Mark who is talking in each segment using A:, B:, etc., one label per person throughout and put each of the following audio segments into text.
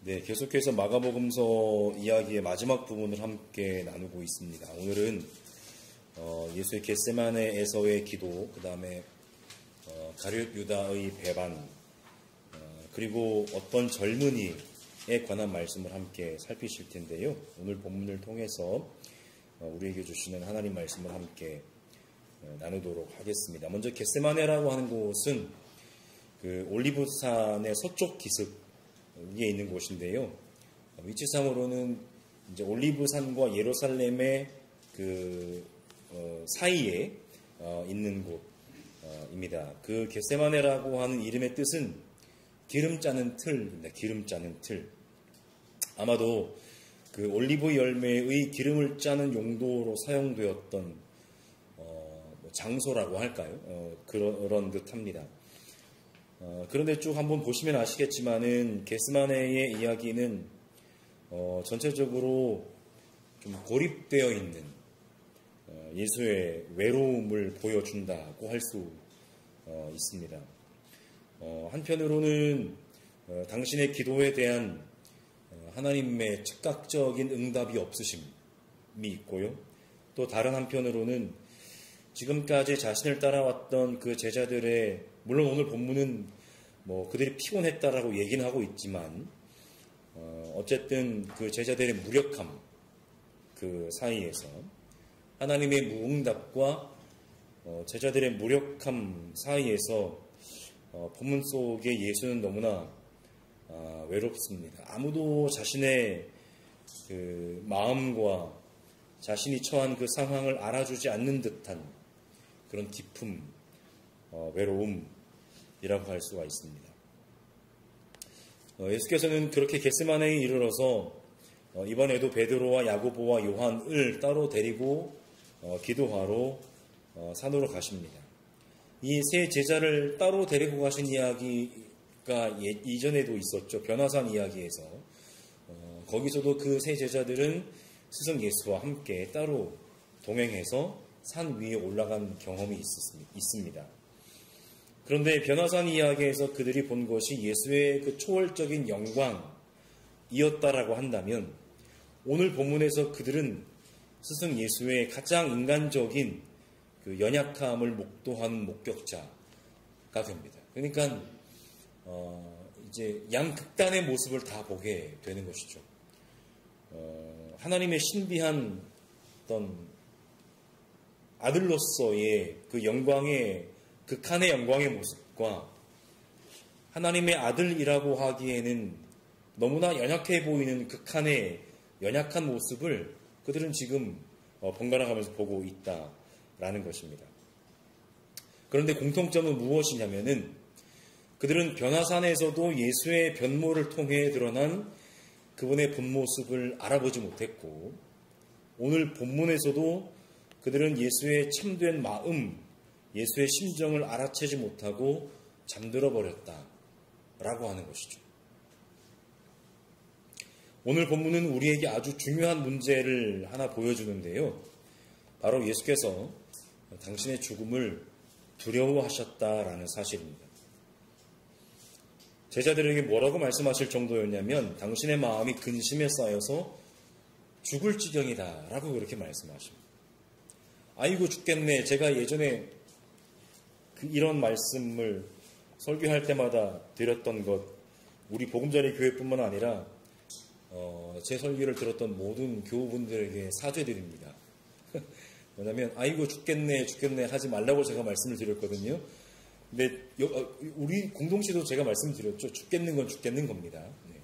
A: 네, 계속해서 마가복음서 이야기의 마지막 부분을 함께 나누고 있습니다. 오늘은 예수의 겟세마네에서의 기도, 그 다음에 가룟 유다의 배반, 그리고 어떤 젊은이에 관한 말씀을 함께 살피실 텐데요. 오늘 본문을 통해서 우리에게 주시는 하나님 말씀을 함께 나누도록 하겠습니다. 먼저 겟세마네라고 하는 곳은 그 올리브산의 서쪽 기슭 위에 있는 곳인데요. 위치상으로는 이제 올리브산과 예루살렘의 그 사이에 있는 곳입니다. 그 겟세마네라고 하는 이름의 뜻은 기름 짜는 틀입니다. 기름 짜는 틀. 아마도 그 올리브 열매의 기름을 짜는 용도로 사용되었던 장소라고 할까요? 그런 듯합니다. 그런데 쭉 한번 보시면 아시겠지만은 겟세마네의 이야기는 전체적으로 좀 고립되어 있는 예수의 외로움을 보여준다고 할 수 있습니다. 한편으로는 당신의 기도에 대한 하나님의 즉각적인 응답이 없으심이 있고요. 또 다른 한편으로는 지금까지 자신을 따라왔던 그 제자들의, 물론 오늘 본문은 그들이 피곤했다라고 얘기는 하고 있지만 어쨌든 그 제자들의 무력함 그 사이에서 하나님의 무응답과 제자들의 무력함 사이에서 본문 속에 예수는 너무나 외롭습니다. 아무도 자신의 그 마음과 자신이 처한 그 상황을 알아주지 않는 듯한 그런 깊음, 외로움이라고 할 수가 있습니다. 예수께서는 그렇게 겟세마네에 이르러서 이번에도 베드로와 야고보와 요한을 따로 데리고 기도하러 산으로 가십니다. 이 세 제자를 따로 데리고 가신 이야기가 이전에도 있었죠. 변화산 이야기에서. 거기서도 그 세 제자들은 스승 예수와 함께 따로 동행해서 산 위에 올라간 경험이 있습니다. 그런데 변화산 이야기에서 그들이 본 것이 예수의 그 초월적인 영광이었다라고 한다면 오늘 본문에서 그들은 스승 예수의 가장 인간적인 그 연약함을 목도하는 목격자가 됩니다. 그러니까 이제 양극단의 모습을 다 보게 되는 것이죠. 하나님의 신비한 어떤 아들로서의 그 영광의 극한의 영광의 모습과 하나님의 아들이라고 하기에는 너무나 연약해 보이는 극한의 연약한 모습을 그들은 지금 번갈아 가면서 보고 있다라는 것입니다. 그런데 공통점은 무엇이냐면은 그들은 변화산에서도 예수의 변모를 통해 드러난 그분의 본 모습을 알아보지 못했고 오늘 본문에서도 그들은 예수의 참된 마음, 예수의 심정을 알아채지 못하고 잠들어 버렸다라고 하는 것이죠. 오늘 본문은 우리에게 아주 중요한 문제를 하나 보여주는데요. 바로 예수께서 당신의 죽음을 두려워하셨다라는 사실입니다. 제자들에게 뭐라고 말씀하실 정도였냐면 당신의 마음이 근심에 쌓여서 죽을 지경이다라고 그렇게 말씀하십니다. 아이고 죽겠네. 제가 예전에 이런 말씀을 설교할 때마다 드렸던 것, 우리 복음자리 교회뿐만 아니라 제 설교를 들었던 모든 교우분들에게 사죄드립니다. 왜냐하면 아이고 죽겠네 하지 말라고 제가 말씀을 드렸거든요. 근데 우리 공동체도 제가 말씀을 드렸죠. 죽겠는 건 죽겠는 겁니다. 네.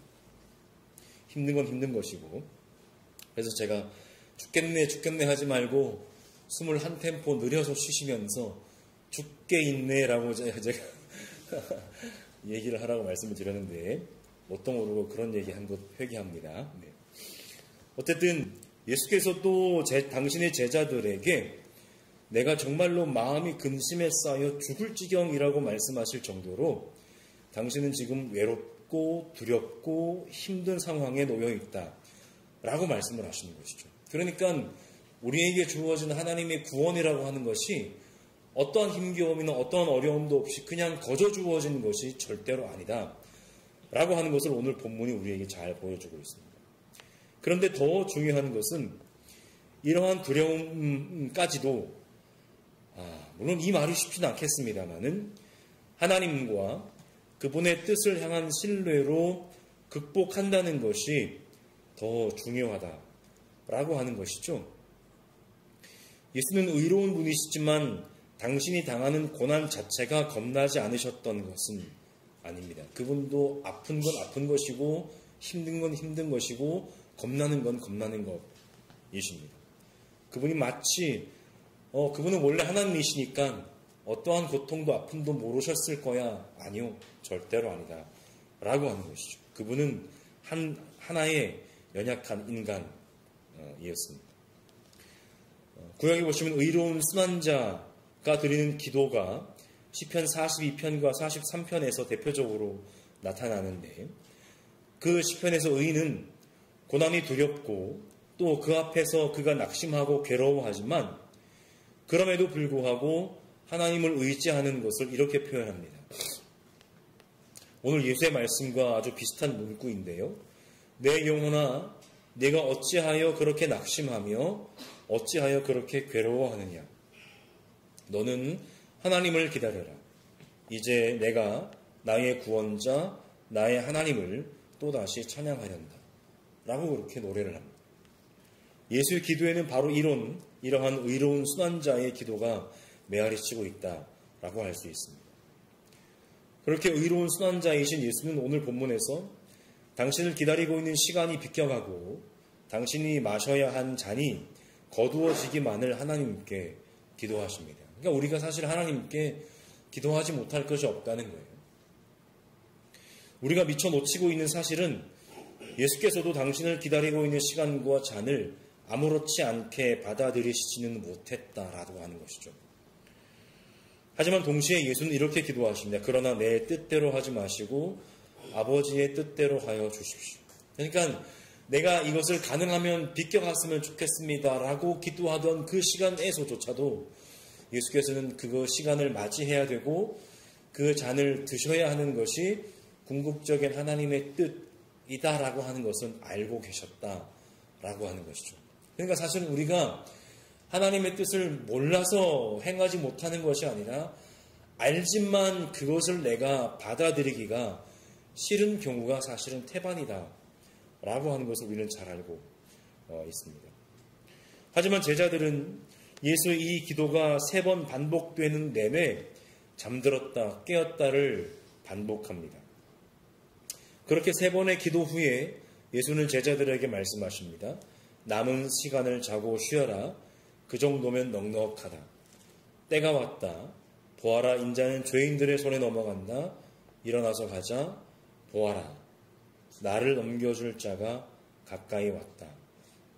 A: 힘든 건 힘든 것이고. 그래서 제가 죽겠네 하지 말고 숨을 한 템포 느려서 쉬시면서 죽게 있네라고 제가 얘기를 하라고 말씀을 드렸는데 뭣도 모르고 그런 얘기한 것 회개합니다. 네. 어쨌든 예수께서 또 당신의 제자들에게 내가 정말로 마음이 근심에 쌓여 죽을 지경이라고 말씀하실 정도로 당신은 지금 외롭고 두렵고 힘든 상황에 놓여 있다라고 말씀을 하시는 것이죠. 그러니까 우리에게 주어진 하나님의 구원이라고 하는 것이 어떠한 힘겨움이나 어떠한 어려움도 없이 그냥 거저 주어진 것이 절대로 아니다. 라고 하는 것을 오늘 본문이 우리에게 잘 보여주고 있습니다. 그런데 더 중요한 것은 이러한 두려움까지도 물론 이 말이 쉽지는 않겠습니다만은 하나님과 그분의 뜻을 향한 신뢰로 극복한다는 것이 더 중요하다라고 하는 것이죠. 예수는 의로운 분이시지만 당신이 당하는 고난 자체가 겁나지 않으셨던 것은 아닙니다. 그분도 아픈 건 아픈 것이고 힘든 건 힘든 것이고 겁나는 건 겁나는 것이십니다. 그분이 마치 그분은 원래 하나님이시니까 어떠한 고통도 아픔도 모르셨을 거야. 아니요. 절대로 아니다. 라고 하는 것이죠. 그분은 하나의 연약한 인간이었습니다. 구약에 보시면 의로운 순환자가 드리는 기도가 시편 42편과 43편에서 대표적으로 나타나는데 그 시편에서 의인은 고난이 두렵고 또 그 앞에서 그가 낙심하고 괴로워하지만 그럼에도 불구하고 하나님을 의지하는 것을 이렇게 표현합니다. 오늘 예수의 말씀과 아주 비슷한 문구인데요. 내 영혼아 내가 어찌하여 그렇게 낙심하며 어찌하여 그렇게 괴로워하느냐. 너는 하나님을 기다려라. 이제 내가 나의 구원자 나의 하나님을 또다시 찬양하련다. 라고 그렇게 노래를 합니다. 예수의 기도에는 바로 이러한 의로운 순환자의 기도가 메아리치고 있다라고 할 수 있습니다. 그렇게 의로운 순환자이신 예수는 오늘 본문에서 당신을 기다리고 있는 시간이 비껴가고 당신이 마셔야 한 잔이 거두어지기만을 하나님께 기도하십니다. 그러니까 우리가 사실 하나님께 기도하지 못할 것이 없다는 거예요. 우리가 미처 놓치고 있는 사실은 예수께서도 당신을 기다리고 있는 시간과 잔을 아무렇지 않게 받아들이시지는 못했다라고 하는 것이죠. 하지만 동시에 예수는 이렇게 기도하십니다. 그러나 내 뜻대로 하지 마시고 아버지의 뜻대로 하여 주십시오. 그러니까 내가 이것을 가능하면 비껴갔으면 좋겠습니다라고 기도하던 그 시간에서조차도 예수께서는 그 시간을 맞이해야 되고 그 잔을 드셔야 하는 것이 궁극적인 하나님의 뜻이다라고 하는 것은 알고 계셨다라고 하는 것이죠. 그러니까 사실 우리가 하나님의 뜻을 몰라서 행하지 못하는 것이 아니라 알지만 그것을 내가 받아들이기가 싫은 경우가 사실은 태반이다 라고 하는 것을 우리는 잘 알고 있습니다. 하지만 제자들은 예수의 이 기도가 3번 반복되는 내내 잠들었다 깨었다를 반복합니다. 그렇게 3번의 기도 후에 예수는 제자들에게 말씀하십니다. 남은 시간을 자고 쉬어라. 그 정도면 넉넉하다. 때가 왔다. 보아라. 인자는 죄인들의 손에 넘어간다. 일어나서 가자. 보아라. 나를 넘겨줄 자가 가까이 왔다.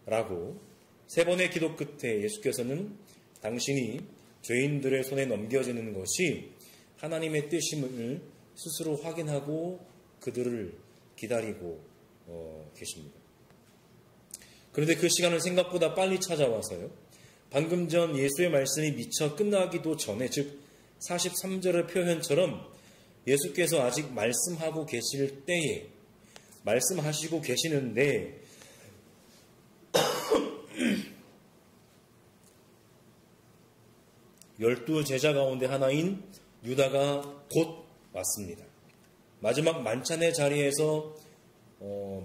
A: 라고 3번의 기도 끝에 예수께서는 당신이 죄인들의 손에 넘겨지는 것이 하나님의 뜻임을 스스로 확인하고 그들을 기다리고 계십니다. 그런데 그 시간은 생각보다 빨리 찾아와서요. 방금 전 예수의 말씀이 미처 끝나기도 전에, 즉 43절의 표현처럼 예수께서 아직 말씀하고 계실 때에 말씀하시고 계시는데 열두 제자 가운데 하나인 유다가 곧 왔습니다. 마지막 만찬의 자리에서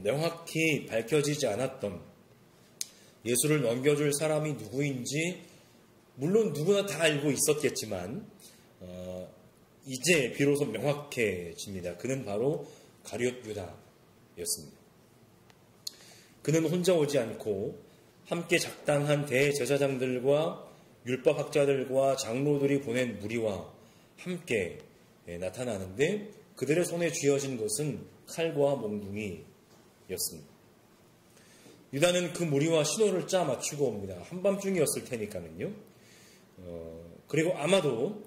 A: 명확히 밝혀지지 않았던 예수를 넘겨줄 사람이 누구인지 물론 누구나 다 알고 있었겠지만 이제 비로소 명확해집니다. 그는 바로 가룟 유다였습니다. 그는 혼자 오지 않고 함께 작당한 대제사장들과 율법학자들과 장로들이 보낸 무리와 함께 나타나는데 그들의 손에 쥐어진 것은 칼과 몽둥이였습니다. 유다는 그 무리와 신호를 짜 맞추고 옵니다. 한밤중이었을 테니까는요. 그리고 아마도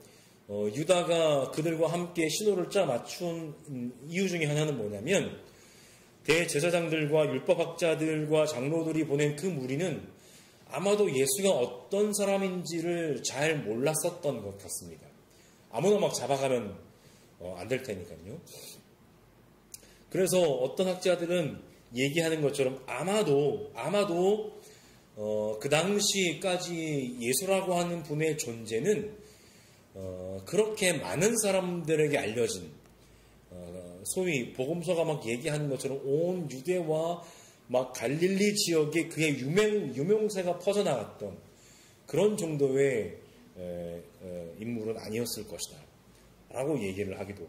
A: 유다가 그들과 함께 신호를 짜 맞춘 이유 중에 하나는 뭐냐면 대제사장들과 율법학자들과 장로들이 보낸 그 무리는 아마도 예수가 어떤 사람인지를 잘 몰랐었던 것 같습니다. 아무나 막 잡아가면 안 될 테니까요. 그래서 어떤 학자들은 얘기하는 것처럼 아마도 그 당시까지 예수라고 하는 분의 존재는 그렇게 많은 사람들에게 알려진 소위 복음서가 막 얘기하는 것처럼 온 유대와 막 갈릴리 지역에 그의 유명세가 퍼져나갔던 그런 정도의 인물은 아니었을 것이다 라고 얘기를 하기도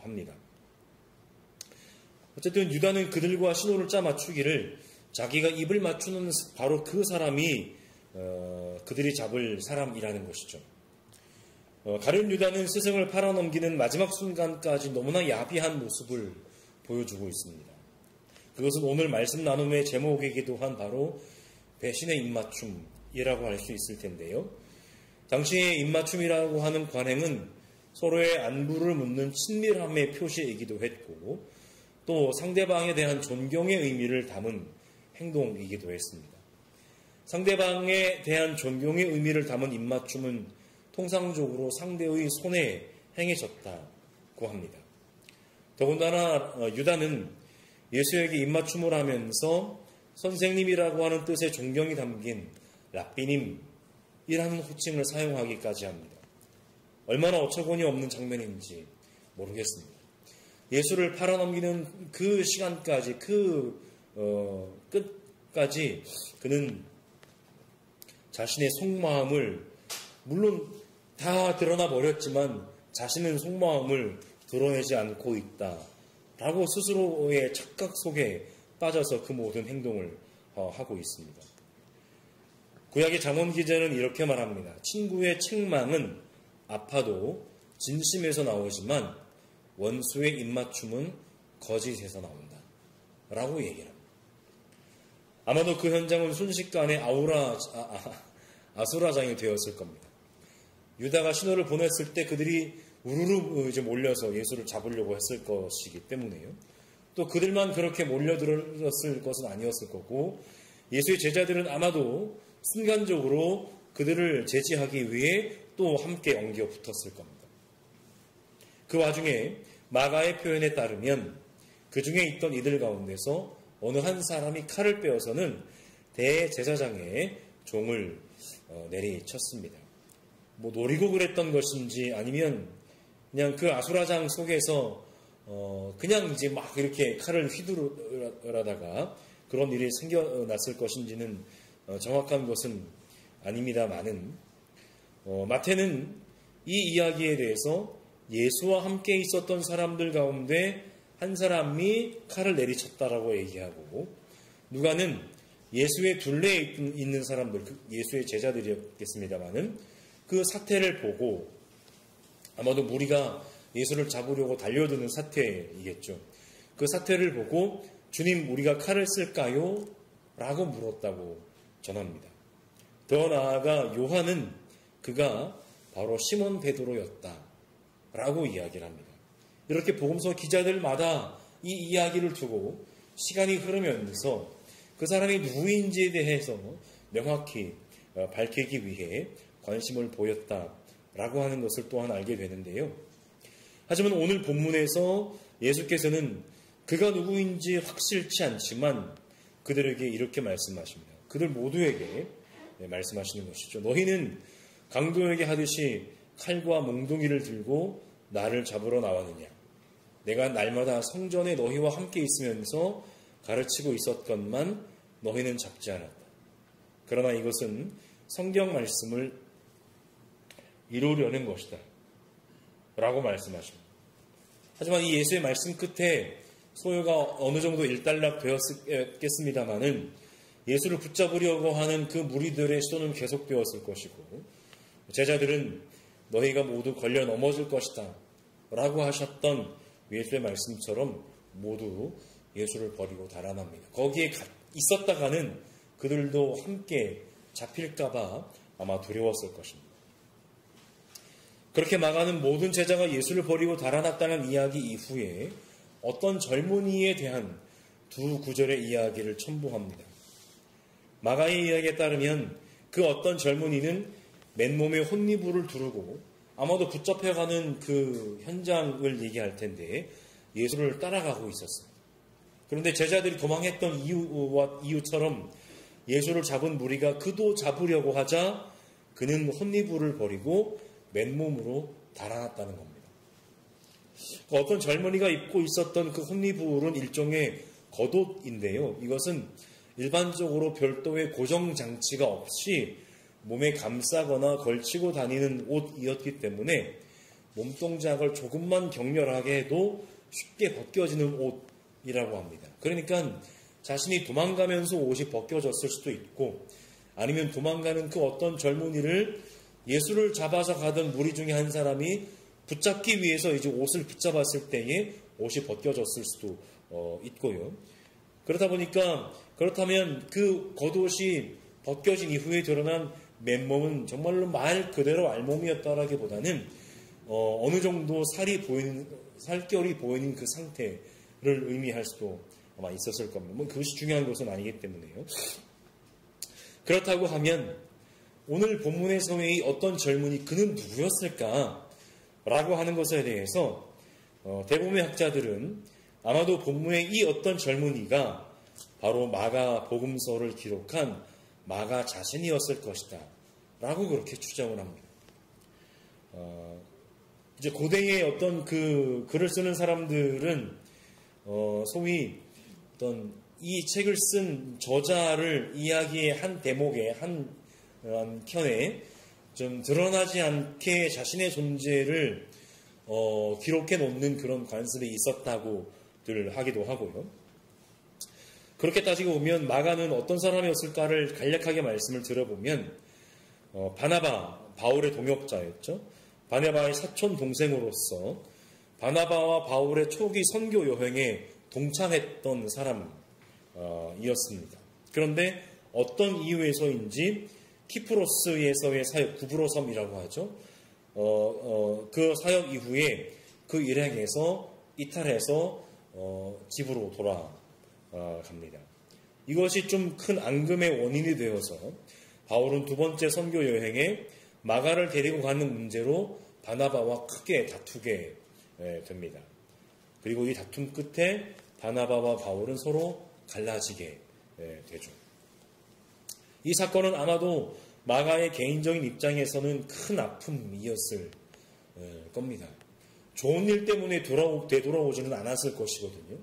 A: 합니다. 어쨌든 유다는 그들과 신호를 짜 맞추기를 자기가 입을 맞추는 바로 그 사람이 그들이 잡을 사람이라는 것이죠. 가룟 유다는 스승을 팔아넘기는 마지막 순간까지 너무나 야비한 모습을 보여주고 있습니다. 그것은 오늘 말씀 나눔의 제목이기도 한 바로 배신의 입맞춤이라고 할 수 있을 텐데요. 당시의 입맞춤이라고 하는 관행은 서로의 안부를 묻는 친밀함의 표시이기도 했고 또 상대방에 대한 존경의 의미를 담은 행동이기도 했습니다. 상대방에 대한 존경의 의미를 담은 입맞춤은 통상적으로 상대의 손에 행해졌다고 합니다. 더군다나 유다는 예수에게 입맞춤을 하면서 선생님이라고 하는 뜻의 존경이 담긴 랍비님이라는 호칭을 사용하기까지 합니다. 얼마나 어처구니 없는 장면인지 모르겠습니다. 예수를 팔아넘기는 그 시간까지 끝까지 그는 자신의 속마음을 물론 다 드러나 버렸지만 자신은 속마음을 드러내지 않고 있다라고 스스로의 착각 속에 빠져서 그 모든 행동을 하고 있습니다. 구약의 잠언 기자는 이렇게 말합니다. 친구의 책망은 아파도 진심에서 나오지만 원수의 입맞춤은 거짓에서 나온다 라고 얘기를 합니다. 아마도 그 현장은 순식간에 아수라장이 되었을 겁니다. 유다가 신호를 보냈을 때 그들이 우르르 이제 몰려서 예수를 잡으려고 했을 것이기 때문에요. 또 그들만 그렇게 몰려들었을 것은 아니었을 거고 예수의 제자들은 아마도 순간적으로 그들을 제지하기 위해 또 함께 엉겨 붙었을 겁니다. 그 와중에 마가의 표현에 따르면 그 중에 있던 이들 가운데서 어느 한 사람이 칼을 빼어서는 대제사장의 종을 내리쳤습니다. 뭐 노리고 그랬던 것인지 아니면 그냥 그 아수라장 속에서 그냥 이제 막 이렇게 칼을 휘두르다가 그런 일이 생겨났을 것인지는 정확한 것은 아닙니다만은 마태는 이 이야기에 대해서 예수와 함께 있었던 사람들 가운데 한 사람이 칼을 내리쳤다라고 얘기하고 누가는 예수의 둘레에 있는 사람들, 예수의 제자들이었겠습니다만은 그 사태를 보고 아마도 무리가 예수를 잡으려고 달려드는 사태이겠죠. 그 사태를 보고 주님 우리가 칼을 쓸까요? 라고 물었다고 전합니다. 더 나아가 요한은 그가 바로 시몬 베드로였다 라고 이야기를 합니다. 이렇게 복음서 기자들마다 이 이야기를 두고 시간이 흐르면서 그 사람이 누구인지에 대해서 명확히 밝히기 위해 관심을 보였다라고 하는 것을 또한 알게 되는데요. 하지만 오늘 본문에서 예수께서는 그가 누구인지 확실치 않지만 그들에게 이렇게 말씀하십니다. 그들 모두에게 말씀하시는 것이죠. 너희는 강도에게 하듯이 칼과 몽둥이를 들고 나를 잡으러 나왔느냐. 내가 날마다 성전에 너희와 함께 있으면서 가르치고 있었건만 너희는 잡지 않았다. 그러나 이것은 성경 말씀을 이루려는 것이다. 라고 말씀하십니다. 하지만 이 예수의 말씀 끝에 소요가 어느 정도 일단락 되었겠습니다마는 예수를 붙잡으려고 하는 그 무리들의 시도는 계속되었을 것이고 제자들은 너희가 모두 걸려 넘어질 것이다 라고 하셨던 예수의 말씀처럼 모두 예수를 버리고 달아납니다. 거기에 있었다가는 그들도 함께 잡힐까봐 아마 두려웠을 것입니다. 그렇게 망하는 모든 제자가 예수를 버리고 달아났다는 이야기 이후에 어떤 젊은이에 대한 두 구절의 이야기를 첨부합니다. 마가의 이야기에 따르면 그 어떤 젊은이는 맨몸에 혼니부를 두르고 아마도 붙잡혀가는 그 현장을 얘기할 텐데 예수를 따라가고 있었어요. 그런데 제자들이 도망했던 이유처럼 예수를 잡은 무리가 그도 잡으려고 하자 그는 혼니부를 버리고 맨몸으로 달아났다는 겁니다. 어떤 젊은이가 입고 있었던 그 혼니부는 일종의 겉옷인데요. 이것은 일반적으로 별도의 고정장치가 없이 몸에 감싸거나 걸치고 다니는 옷이었기 때문에 몸동작을 조금만 격렬하게 해도 쉽게 벗겨지는 옷이라고 합니다. 그러니까 자신이 도망가면서 옷이 벗겨졌을 수도 있고 아니면 도망가는 그 어떤 젊은이를 예수를 잡아서 가던 무리 중에 한 사람이 붙잡기 위해서 이제 옷을 붙잡았을 때에 옷이 벗겨졌을 수도 있고요. 그렇다면 그 겉옷이 벗겨진 이후에 드러난 맨몸은 정말로 말 그대로 알몸이었다라기보다는 어느 정도 살결이 보이는 그 상태를 의미할 수도 아마 있었을 겁니다. 그것이 중요한 것은 아니기 때문에요. 그렇다고 하면 오늘 본문에서의 어떤 젊은이 그는 누구였을까? 라고 하는 것에 대해서 대부분의 학자들은 아마도 본문의 이 어떤 젊은이가 바로 마가 복음서를 기록한 마가 자신이었을 것이다 라고 그렇게 추정을 합니다. 이제 고대의 어떤 그 글을 쓰는 사람들은 소위 어떤 이 책을 쓴 저자를 이야기의 한 대목에 한 켠에 좀 드러나지 않게 자신의 존재를 기록해 놓는 그런 관습이 있었다고들 하기도 하고요. 그렇게 따지고 보면 마가는 어떤 사람이었을까를 간략하게 말씀을 들어보면 바나바, 바울의 동역자였죠. 바나바의 사촌 동생으로서 바나바와 바울의 초기 선교 여행에 동참했던 사람이었습니다. 그런데 어떤 이유에서인지 키프로스에서의 사역, 구브로섬이라고 하죠. 그 사역 이후에 그 일행에서 이탈해서 집으로 돌아갑니다. 이것이 좀 큰 앙금의 원인이 되어서 바울은 두 번째 선교 여행에 마가를 데리고 가는 문제로 바나바와 크게 다투게 됩니다. 그리고 이 다툼 끝에 바나바와 바울은 서로 갈라지게 되죠. 이 사건은 아마도 마가의 개인적인 입장에서는 큰 아픔이었을 겁니다. 좋은 일 때문에 되돌아오지는 않았을 것이거든요.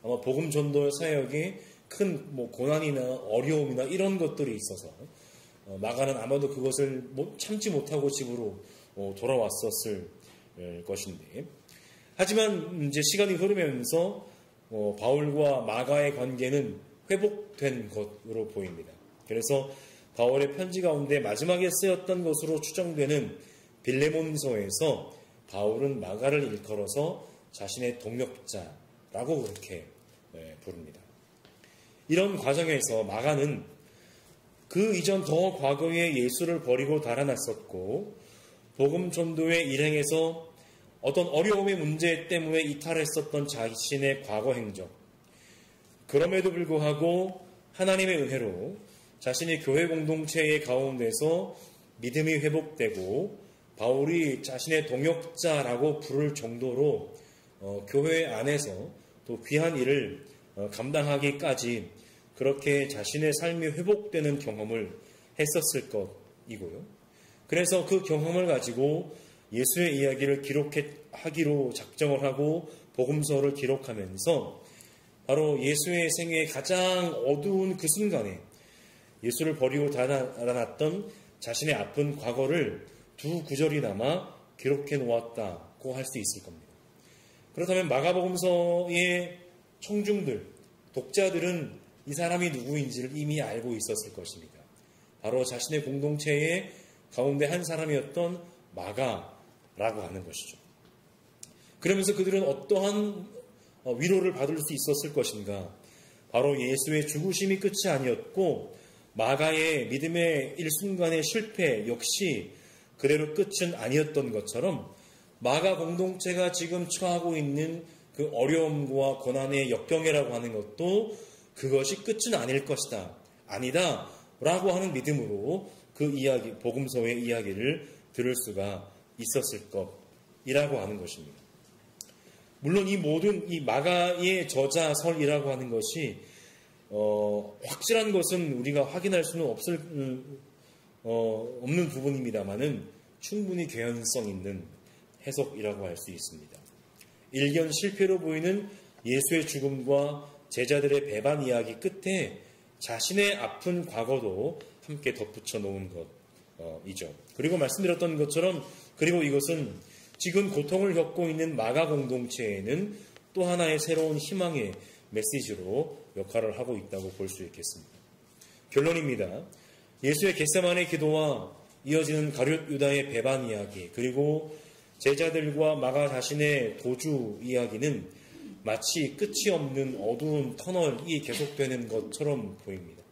A: 아마 복음 전도 사역에 큰 고난이나 어려움이나 이런 것들이 있어서 마가는 아마도 그것을 참지 못하고 집으로 돌아왔었을 것인데, 하지만 이제 시간이 흐르면서 바울과 마가의 관계는 회복된 것으로 보입니다. 그래서 바울의 편지 가운데 마지막에 쓰였던 것으로 추정되는 빌레몬서에서 바울은 마가를 일컬어서 자신의 동역자라고 그렇게 부릅니다. 이런 과정에서 마가는 그 이전 더 과거에 예수를 버리고 달아났었고 복음 전도의 일행에서 어떤 어려움의 문제 때문에 이탈했었던 자신의 과거 행적, 그럼에도 불구하고 하나님의 은혜로 자신의 교회 공동체의 가운데서 믿음이 회복되고 바울이 자신의 동역자라고 부를 정도로 교회 안에서 또 귀한 일을 감당하기까지 그렇게 자신의 삶이 회복되는 경험을 했었을 것이고요. 그래서 그 경험을 가지고 예수의 이야기를 기록하기로 작정을 하고 복음서를 기록하면서 바로 예수의 생애의 가장 어두운 그 순간에 예수를 버리고 달아났던 자신의 아픈 과거를 두 구절이나마 기록해 놓았다고 할 수 있을 겁니다. 그렇다면 마가복음서의 청중들, 독자들은 이 사람이 누구인지를 이미 알고 있었을 것입니다. 바로 자신의 공동체의 가운데 한 사람이었던 마가라고 하는 것이죠. 그러면서 그들은 어떠한 위로를 받을 수 있었을 것인가? 바로 예수의 죽으심이 끝이 아니었고 마가의 믿음의 일순간의 실패 역시 그대로 끝은 아니었던 것처럼 마가 공동체가 지금 처하고 있는 그 어려움과 고난의 역경이라고 하는 것도 그것이 끝은 아닐 것이다. 아니다. 라고 하는 믿음으로 그 이야기, 복음서의 이야기를 들을 수가 있었을 것이라고 하는 것입니다. 물론 이 모든 이 마가의 저자설이라고 하는 것이 확실한 것은 우리가 확인할 수는 없는 부분입니다만은 충분히 개연성 있는 해석이라고 할 수 있습니다. 일견 실패로 보이는 예수의 죽음과 제자들의 배반 이야기 끝에 자신의 아픈 과거도 함께 덧붙여 놓은 것이죠. 그리고 말씀드렸던 것처럼 그리고 이것은 지금 고통을 겪고 있는 마가 공동체에는 또 하나의 새로운 희망의 메시지로 역할을 하고 있다고 볼 수 있겠습니다. 결론입니다. 예수의 겟세마네 기도와 이어지는 가룟 유다의 배반 이야기 그리고 제자들과 마가 자신의 도주 이야기는 마치 끝이 없는 어두운 터널이 계속되는 것처럼 보입니다.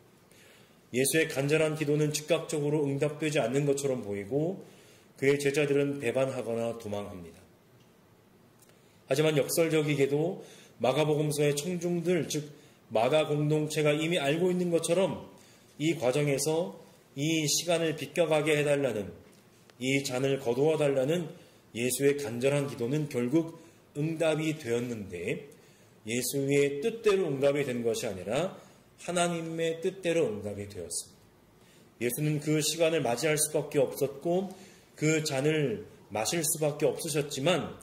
A: 예수의 간절한 기도는 즉각적으로 응답되지 않는 것처럼 보이고 그의 제자들은 배반하거나 도망합니다. 하지만 역설적이게도 마가복음서의 청중들, 즉 마가 공동체가 이미 알고 있는 것처럼 이 과정에서 이 시간을 비껴가게 해달라는, 이 잔을 거두어 달라는 예수의 간절한 기도는 결국 응답이 되었는데 예수의 뜻대로 응답이 된 것이 아니라 하나님의 뜻대로 응답이 되었습니다. 예수는 그 시간을 맞이할 수밖에 없었고 그 잔을 마실 수밖에 없으셨지만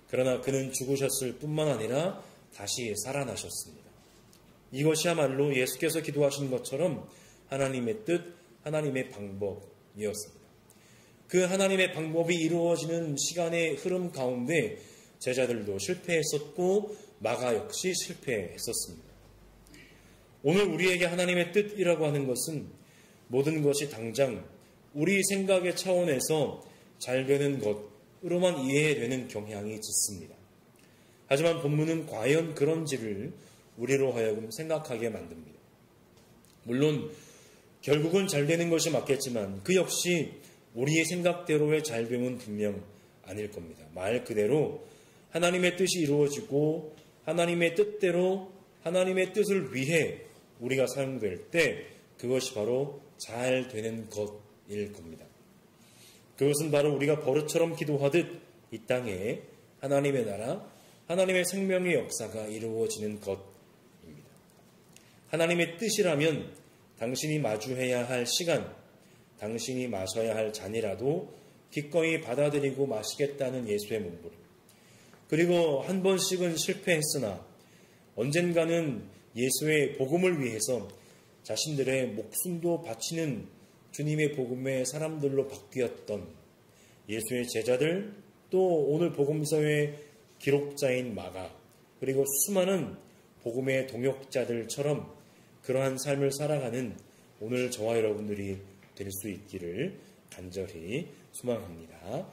A: 그러나 그는 죽으셨을 뿐만 아니라 다시 살아나셨습니다. 이것이야말로 예수께서 기도하신 것처럼 하나님의 뜻, 하나님의 방법이었습니다. 그 하나님의 방법이 이루어지는 시간의 흐름 가운데 제자들도 실패했었고 마가 역시 실패했었습니다. 오늘 우리에게 하나님의 뜻이라고 하는 것은 모든 것이 당장 우리 생각의 차원에서 잘 되는 것으로만 이해되는 경향이 짙습니다. 하지만 본문은 과연 그런지를 우리로 하여금 생각하게 만듭니다. 물론 결국은 잘 되는 것이 맞겠지만 그 역시 우리의 생각대로의 잘 됨은 분명 아닐 겁니다. 말 그대로 하나님의 뜻이 이루어지고 하나님의 뜻대로 하나님의 뜻을 위해 우리가 사용될 때 그것이 바로 잘 되는 것일 겁니다. 그것은 바로 우리가 버릇처럼 기도하듯 이 땅에 하나님의 나라, 하나님의 생명의 역사가 이루어지는 것입니다. 하나님의 뜻이라면 당신이 마주해야 할 시간, 당신이 마셔야 할 잔이라도 기꺼이 받아들이고 마시겠다는 예수의 몸부림. 그리고 한 번씩은 실패했으나 언젠가는 예수의 복음을 위해서 자신들의 목숨도 바치는 주님의 복음의 사람들로 바뀌었던 예수의 제자들, 또 오늘 복음서의 기록자인 마가, 그리고 수많은 복음의 동역자들처럼 그러한 삶을 살아가는 오늘 저와 여러분들이 될 수 있기를 간절히 소망합니다.